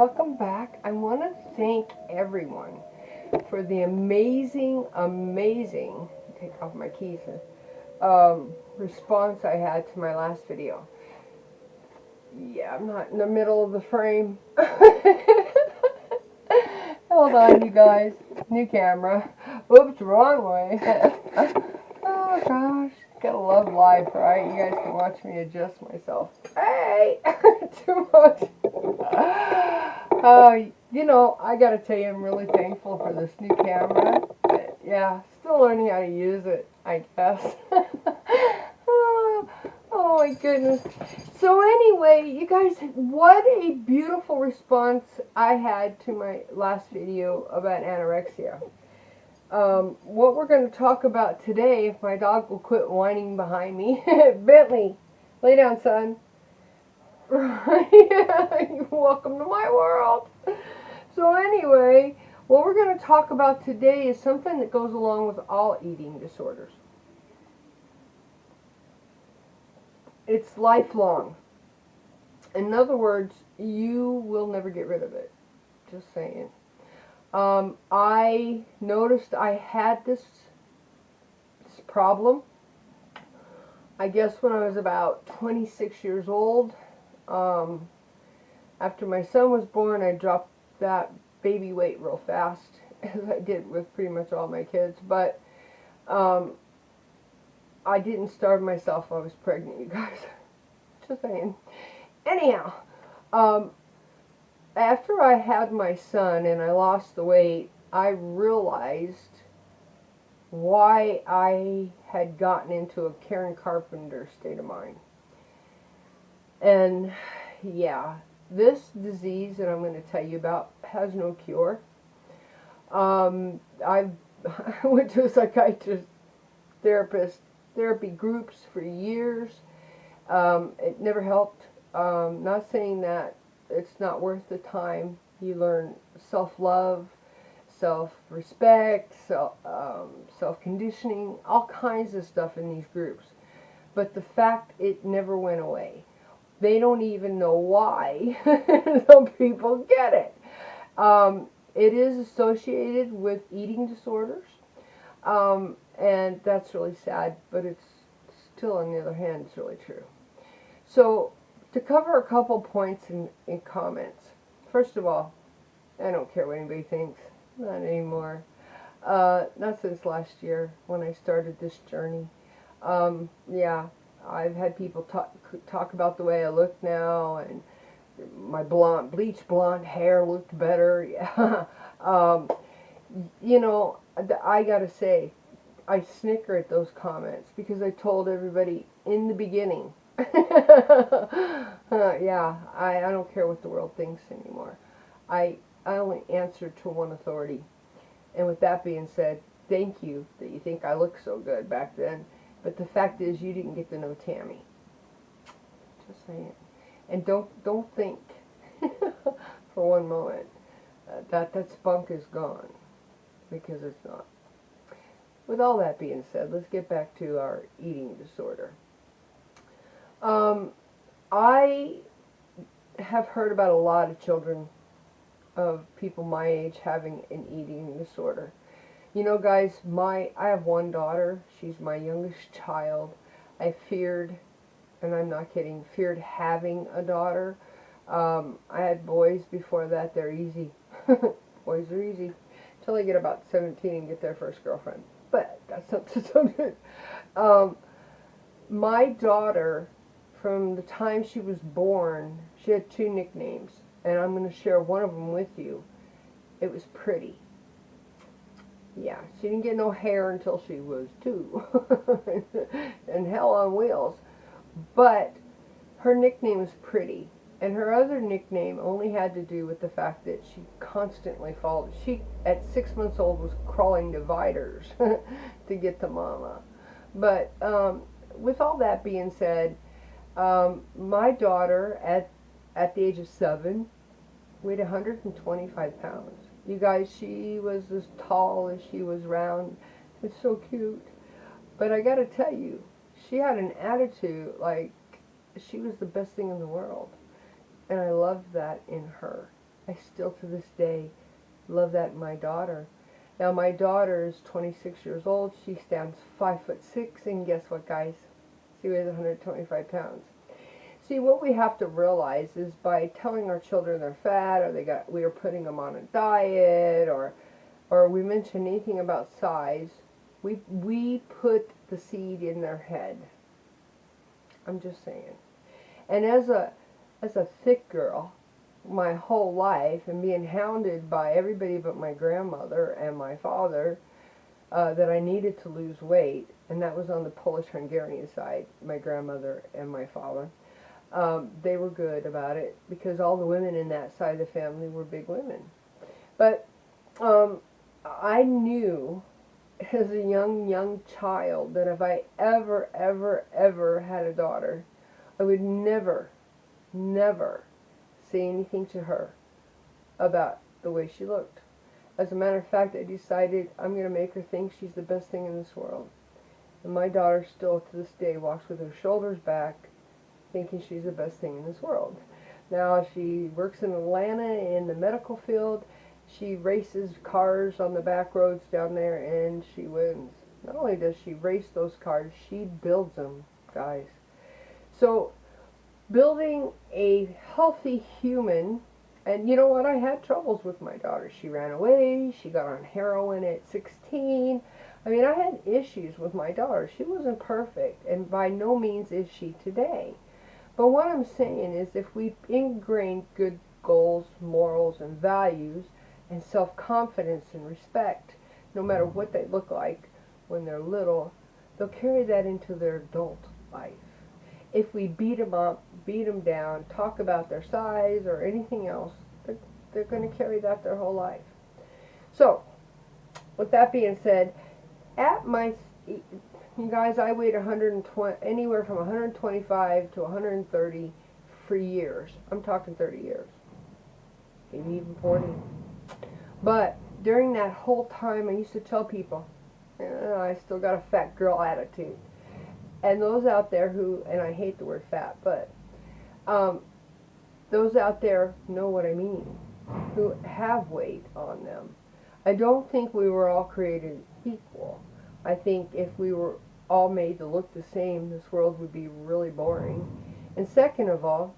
welcome back. I want to thank everyone for the amazing take off my keys response I had to my last video. Yeah, I'm not in the middle of the frame. Hold on, you guys. New camera. Oops, wrong way. Oh gosh, gotta love life, right? You guys can watch me adjust myself. Hey, too much. You know, I gotta tell you, I'm really thankful for this new camera. Yeah, still learning how to use it, I guess. Oh my goodness. So anyway, you guys, what a beautiful response I had to my last video about anorexia. What we're going to talk about today, if my dog will quit whining behind me. Bentley, lay down, son. Welcome to my world. So anyway, what we're going to talk about today is something that goes along with all eating disorders. It's lifelong. In other words, you will never get rid of it. Just saying. I noticed I had this problem, I guess when I was about 26 years old. After my son was born, I dropped that baby weight real fast, as I did with pretty much all my kids. But I didn't starve myself while I was pregnant, you guys. Just saying. Anyhow, after I had my son and I lost the weight, I realized why I had gotten into a Karen Carpenter state of mind. And yeah, this disease that I'm going to tell you about has no cure. I went to a psychiatrist, therapy groups for years. It never helped. Not saying that it's not worth the time. You learn self-love, self-respect, self-conditioning, all kinds of stuff in these groups. But the fact it never went away. They don't even know why. Some people get it. It is associated with eating disorders. And that's really sad, but it's still, on the other hand, it's really true. So, to cover a couple points in comments. First of all, I don't care what anybody thinks. Not anymore. Not since last year when I started this journey. Yeah, I've had people talk about the way I look now, and my bleached blonde hair looked better. Yeah. You know, I gotta say, I snicker at those comments because I told everybody in the beginning. Yeah, I don't care what the world thinks anymore. I only answer to one authority. And with that being said, thank you that you think I look so good back then. But the fact is, you didn't get to know Tammy. Just saying. And don't think for one moment that spunk is gone, because it's not. With all that being said, let's get back to our eating disorder. I have heard about a lot of children of people my age having an eating disorder. You know, guys, I have one daughter. She's my youngest child. I feared, and I'm not kidding, feared having a daughter. I had boys before that. They're easy. Boys are easy until they get about 17 and get their first girlfriend. But that's not the subject. My daughter, from the time she was born, she had 2 nicknames, and I'm going to share one of them with you. It was Pretty. Yeah, she didn't get no hair until she was 2. And hell on wheels. But her nickname was Pretty. And her other nickname only had to do with the fact that she constantly followed. She, at 6 months old, was crawling dividers to get to Mama. But with all that being said, my daughter, at the age of 7, weighed 125 pounds. You guys, she was as tall as she was round. It's so cute. But I gotta tell you, she had an attitude like she was the best thing in the world. And I loved that in her. I still to this day love that in my daughter. Now my daughter is 26 years old. She stands 5'6", and guess what, guys? She weighs 125 pounds. See, what we have to realize is by telling our children they're fat, or we are putting them on a diet, or we mention anything about size, we put the seed in their head. I'm just saying. And as a thick girl, my whole life, and being hounded by everybody but my grandmother and my father, that I needed to lose weight, and that was on the Polish-Hungarian side, my grandmother and my father. They were good about it because all the women in that side of the family were big women. But I knew as a young child that if I ever had a daughter, I would never say anything to her about the way she looked. As a matter of fact, I decided I'm going to make her think she's the best thing in this world. And my daughter still to this day walks with her shoulders back, thinking she's the best thing in this world. Now she works in Atlanta in the medical field. She races cars on the back roads down there, and she wins. Not only does she race those cars, she builds them, guys. So building a healthy human, and you know what, I had troubles with my daughter. She ran away, she got on heroin at 16. I mean, I had issues with my daughter. She wasn't perfect, and by no means is she today. But what I'm saying is if we ingrain good goals, morals, and values, and self-confidence and respect, no matter what they look like when they're little, they'll carry that into their adult life. If we beat them up, beat them down, talk about their size or anything else, they're going to carry that their whole life. So, with that being said, you guys, I weighed 120, anywhere from 125 to 130 for years. I'm talking 30 years, maybe even 40. But during that whole time, I used to tell people, I still got a fat girl attitude. And those out there who, and I hate the word fat, but those out there know what I mean, who have weight on them. I don't think we were all created equal. I think if we were all made to look the same, this world would be really boring. And second of all,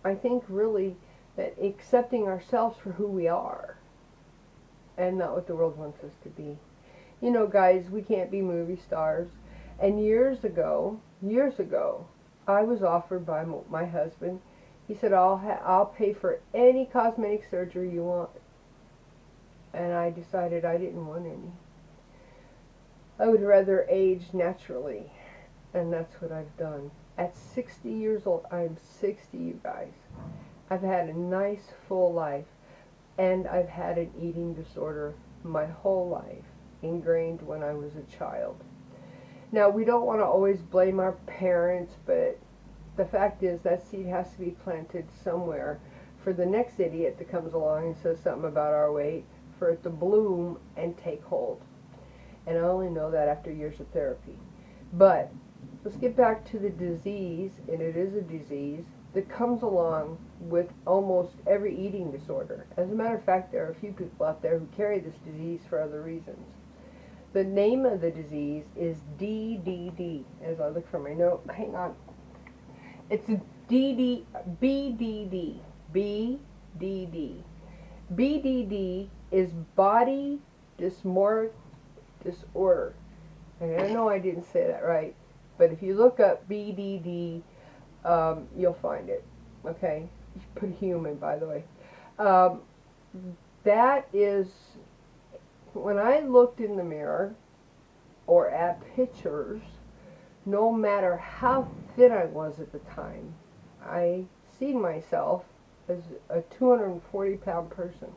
I think really that accepting ourselves for who we are and not what the world wants us to be. You know, guys, we can't be movie stars. And years ago, I was offered by my husband. He said, I'll pay for any cosmetic surgery you want. And I decided I didn't want any. I would rather age naturally. And that's what I've done. At 60 years old, I'm 60, you guys. I've had a nice, full life. And I've had an eating disorder my whole life, ingrained when I was a child. Now, we don't want to always blame our parents, but the fact is that seed has to be planted somewhere for the next idiot that comes along and says something about our weight, for it to bloom and take hold. And I only know that after years of therapy. But let's get back to the disease, and it is a disease that comes along with almost every eating disorder. As a matter of fact, there are a few people out there who carry this disease for other reasons. The name of the disease is BDD. As I look for my note, hang on. It's BDD. BDD. BDD is Body Dysmorphic Disorder. And I know I didn't say that right, but if you look up BDD, you'll find it. Okay? You put human, by the way. That is, when I looked in the mirror or at pictures, no matter how thin I was at the time, I seen myself as a 240-pound person.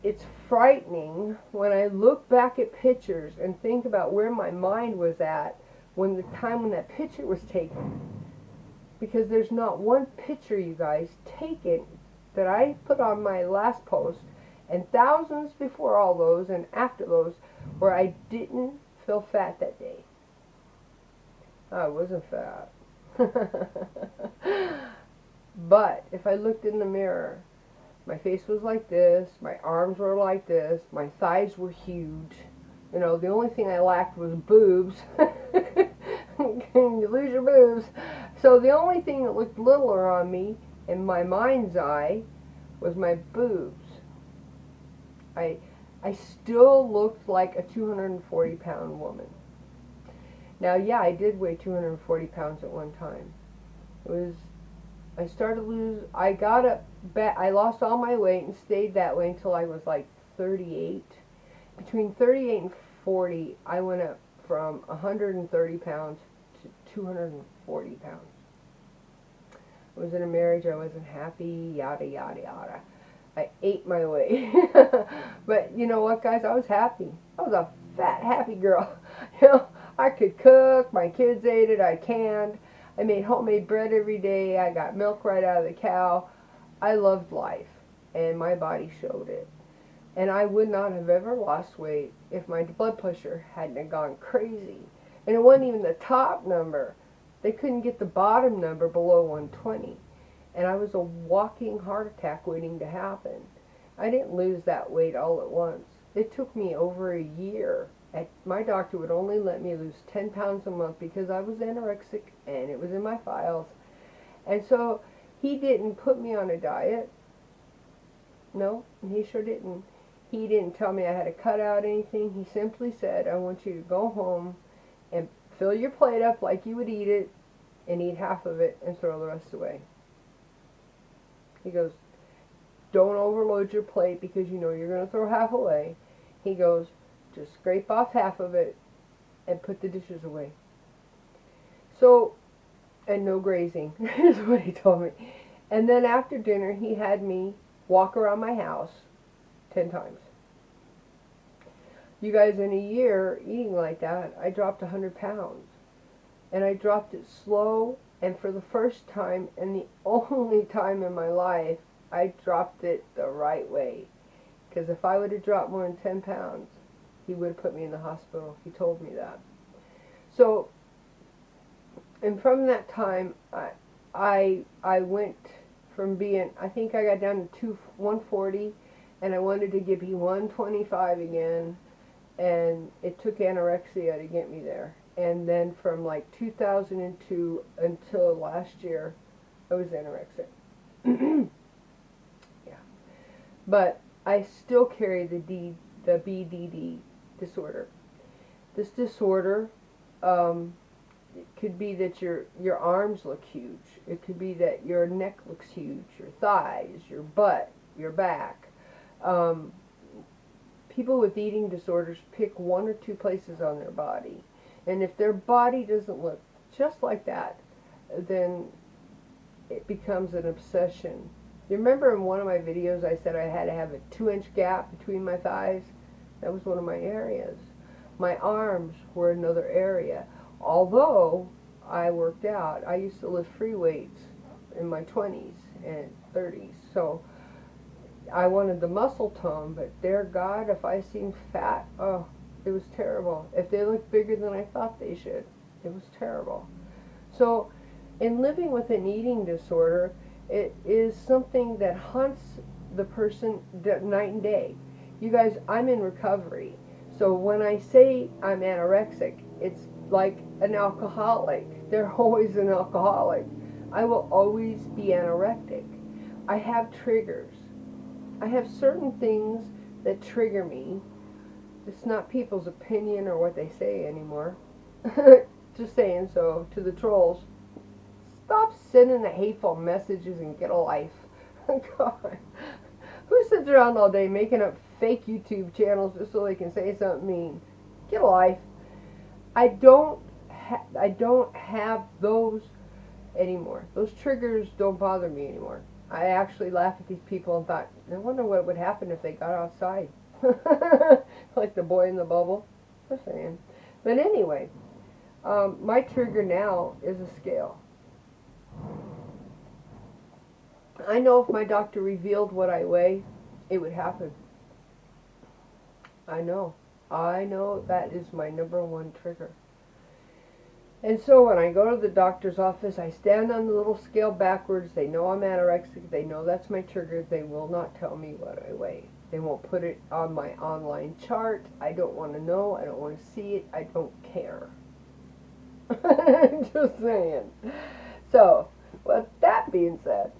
It's frightening when I look back at pictures and think about where my mind was at when the time when that picture was taken. Because there's not one picture, you guys, taken that I put on my last post, and thousands before all those and after those, where I didn't feel fat that day. I wasn't fat. But if I looked in the mirror, my face was like this, my arms were like this, my thighs were huge. You know, the only thing I lacked was boobs. You lose your boobs. So the only thing that looked littler on me in my mind's eye was my boobs. I still looked like a 240-pound woman. Now, yeah, I did weigh 240 pounds at one time. I started to lose, I got up back, I lost all my weight and stayed that way until I was like 38. Between 38 and 40, I went up from 130 pounds to 240 pounds. I was in a marriage, I wasn't happy, yada, yada, yada. I ate my way. But you know what, guys? I was happy. I was a fat, happy girl. You know, I could cook. My kids ate it. I canned. I made homemade bread every day. I got milk right out of the cow. I loved life, and my body showed it. And I would not have ever lost weight if my blood pressure hadn't have gone crazy. And it wasn't even the top number. They couldn't get the bottom number below 120. And I was a walking heart attack waiting to happen. I didn't lose that weight all at once. It took me over a year. My doctor would only let me lose 10 pounds a month because I was anorexic and it was in my files. And so he didn't put me on a diet. No, he sure didn't. He didn't tell me I had to cut out anything. He simply said, I want you to go home and fill your plate up like you would eat it and eat half of it and throw the rest away. He goes, don't overload your plate because you know you're going to throw half away. He goes, just scrape off half of it and put the dishes away. So, and no grazing is what he told me. And then after dinner, he had me walk around my house 10 times. You guys, in a year, eating like that, I dropped 100 pounds. And I dropped it slow, and for the first time, and the only time in my life, I dropped it the right way. Because if I would have dropped more than 10 pounds, he would have put me in the hospital. He told me that. So, and from that time, I went from being, I think I got down to 140, and I wanted to be 125 again, and it took anorexia to get me there. And then from like 2002 until last year, I was anorexic. Yeah. But I still carry the BDD disorder. This disorder, it could be that your arms look huge. It could be that your neck looks huge, your thighs, your butt, your back. People with eating disorders pick one or two places on their body. And if their body doesn't look just like that, then it becomes an obsession. You remember in one of my videos I said I had to have a 2-inch gap between my thighs? That was one of my areas. My arms were another area. Although I worked out, I used to lift free weights in my 20s and 30s. So I wanted the muscle tone, but dear God, if I seemed fat, oh, it was terrible. If they looked bigger than I thought they should, it was terrible. So in living with an eating disorder, it is something that haunts the person night and day. You guys, I'm in recovery. So when I say I'm anorexic, it's like an alcoholic. They're always an alcoholic. I will always be anorectic. I have triggers. I have certain things that trigger me. It's not people's opinion or what they say anymore. Just saying, so to the trolls, stop sending the hateful messages and get a life. God. Who sits around all day making up fake YouTube channels just so they can say something mean? Get a life. I don't have those anymore. Those triggers don't bother me anymore. I actually laugh at these people and thought, I wonder what would happen if they got outside. Like the boy in the bubble. Just saying. But anyway, my trigger now is a scale. I know if my doctor revealed what I weigh, it would happen. I know that is my #1 trigger. And so when I go to the doctor's office, I stand on the little scale backwards. They know I'm anorexic. They know that's my trigger. They will not tell me what I weigh. They won't put it on my online chart. I don't want to know. I don't want to see it. I don't care. Just saying. So, with that being said,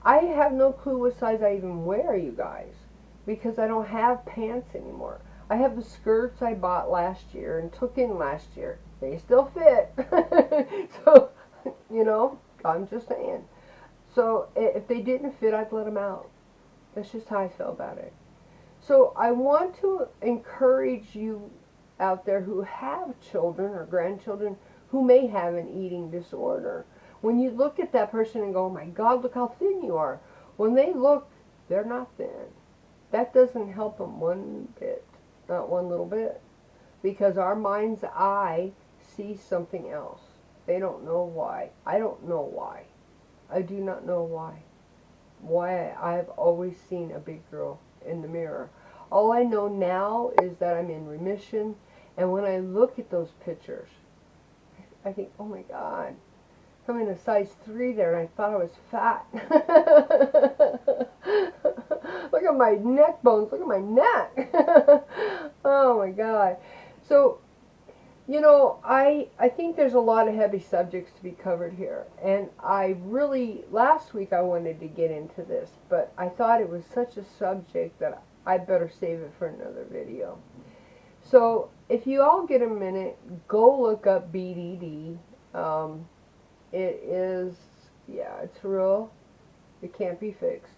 I have no clue what size I even wear, you guys, because I don't have pants anymore. I have the skirts I bought last year and took in last year. They still fit. So, you know, I'm just saying. So, if they didn't fit, I'd let them out. That's just how I feel about it. So, I want to encourage you out there who have children or grandchildren who may have an eating disorder. When you look at that person and go, oh my God, look how thin you are. When they look, they're not thin. That doesn't help them one bit. Not one little bit. Because our mind's eye sees something else. They don't know why. I don't know why. I do not know why. Why I've always seen a big girl in the mirror. All I know now is that I'm in remission. And when I look at those pictures, I think, oh my God. I'm in a size 3 there, and I thought I was fat. Look at my neck bones. Look at my neck. Oh, my God. So, you know, I think there's a lot of heavy subjects to be covered here. And I really, last week I wanted to get into this, but I thought it was such a subject that I better save it for another video. So, if you all get a minute, go look up BDD. It is, yeah, it's real. It can't be fixed.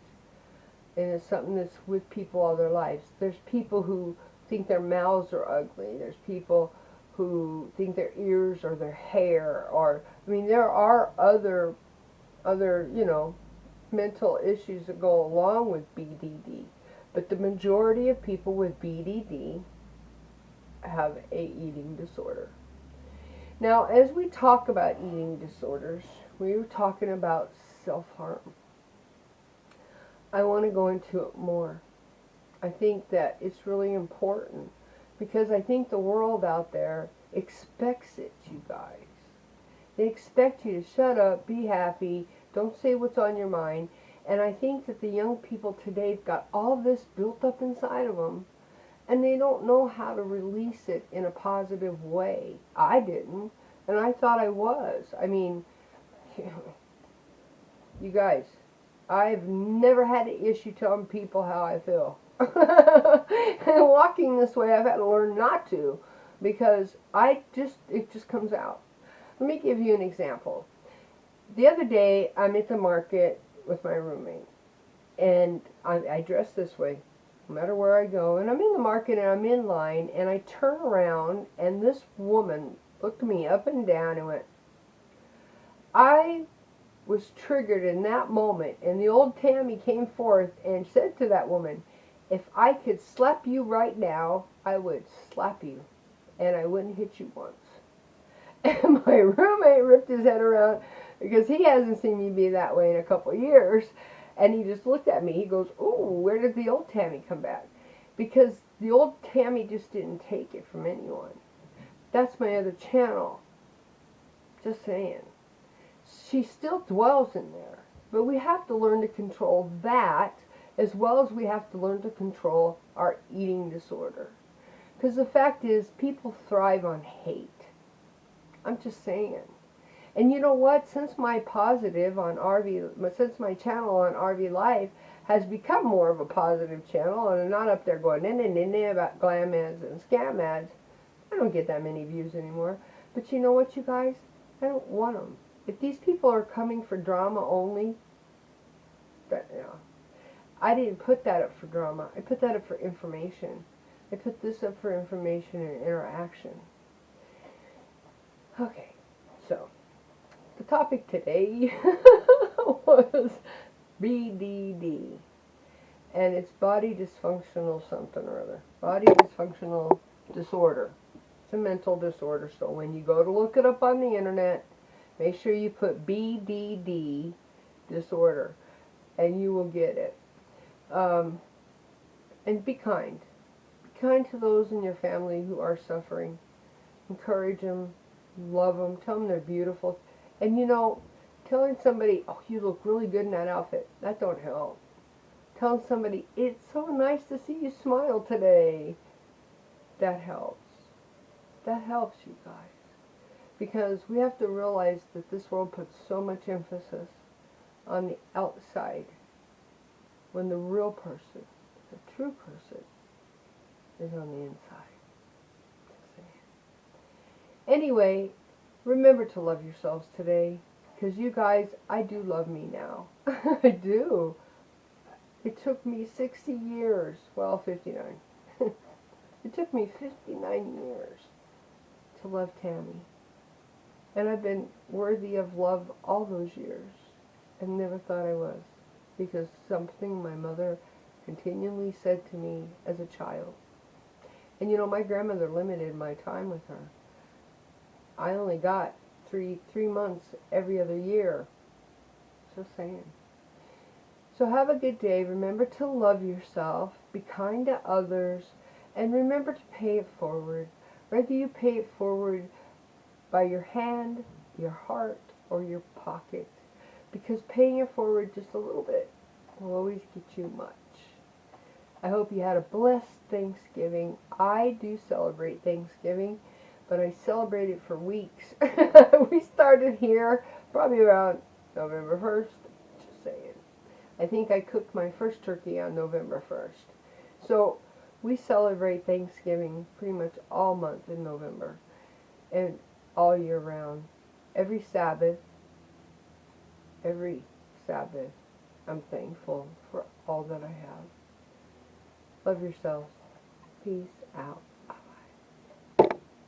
And it's something that's with people all their lives. There's people who think their mouths are ugly. There's people who think their ears or their hair, or, I mean, there are other, you know, mental issues that go along with BDD. But the majority of people with BDD have a eating disorder. Now, as we talk about eating disorders, we were talking about self-harm. I want to go into it more. I think that it's really important because I think the world out there expects it, you guys. They expect you to shut up, be happy, don't say what's on your mind. And I think that the young people today have got all this built up inside of them, and they don't know how to release it in a positive way. I didn't, and I thought I was. I mean, you guys, I've never had an issue telling people how I feel. And walking this way, I've had to learn not to, because it just comes out. Let me give you an example. The other day, I'm at the market with my roommate, and I dress this way no matter where I go, and I'm in the market and I'm in line, and I turn around and this woman looked me up and down and went, I was triggered in that moment, and the old Tammy came forth and said to that woman, if I could slap you right now, I would slap you, and I wouldn't hit you once. And my roommate ripped his head around because he hasn't seen me be that way in a couple of years. And he just looked at me. He goes, ooh, where did the old Tammy come back? Because the old Tammy just didn't take it from anyone. That's my other channel. Just saying. She still dwells in there. But we have to learn to control that, as well as we have to learn to control our eating disorder. Because the fact is, people thrive on hate. I'm just saying. And you know what? Since my positive on since my channel on RV Life has become more of a positive channel, and I'm not up there going about glam ads and scam ads, I don't get that many views anymore. But you know what, you guys? I don't want them. If these people are coming for drama only, I didn't put that up for drama. I put that up for information. I put this up for information and interaction. Okay, so the topic today was BDD, and it's body dysfunctional something or other. Body dysfunctional disorder. It's a mental disorder, so when you go to look it up on the internet, make sure you put BDD disorder, and you will get it. And be kind. Be kind to those in your family who are suffering. Encourage them. Love them. Tell them they're beautiful. And you know, telling somebody, oh, you look really good in that outfit, that don't help. Telling somebody, it's so nice to see you smile today, that helps. That helps, you guys. Because we have to realize that this world puts so much emphasis on the outside when the real person, the true person, is on the inside. Anyway, remember to love yourselves today, because you guys, I do love me now. I do. It took me 60 years, well, 59. It took me 59 years to love Tammy. And I've been worthy of love all those years and never thought I was, because something my mother continually said to me as a child. And you know, my grandmother limited my time with her. I only got three months every other year. Just saying. So have a good day. Remember to love yourself. Be kind to others. And remember to pay it forward. Whether you pay it forward by your hand, your heart, or your pocket. Because paying it forward just a little bit will always get you much. I hope you had a blessed Thanksgiving. I do celebrate Thanksgiving, but I celebrate it for weeks. We started here probably around November 1st. Just saying. I think I cooked my first turkey on November 1st. So we celebrate Thanksgiving pretty much all month in November and all year round. Every Sabbath, I'm thankful for all that I have. Love yourselves. Peace out.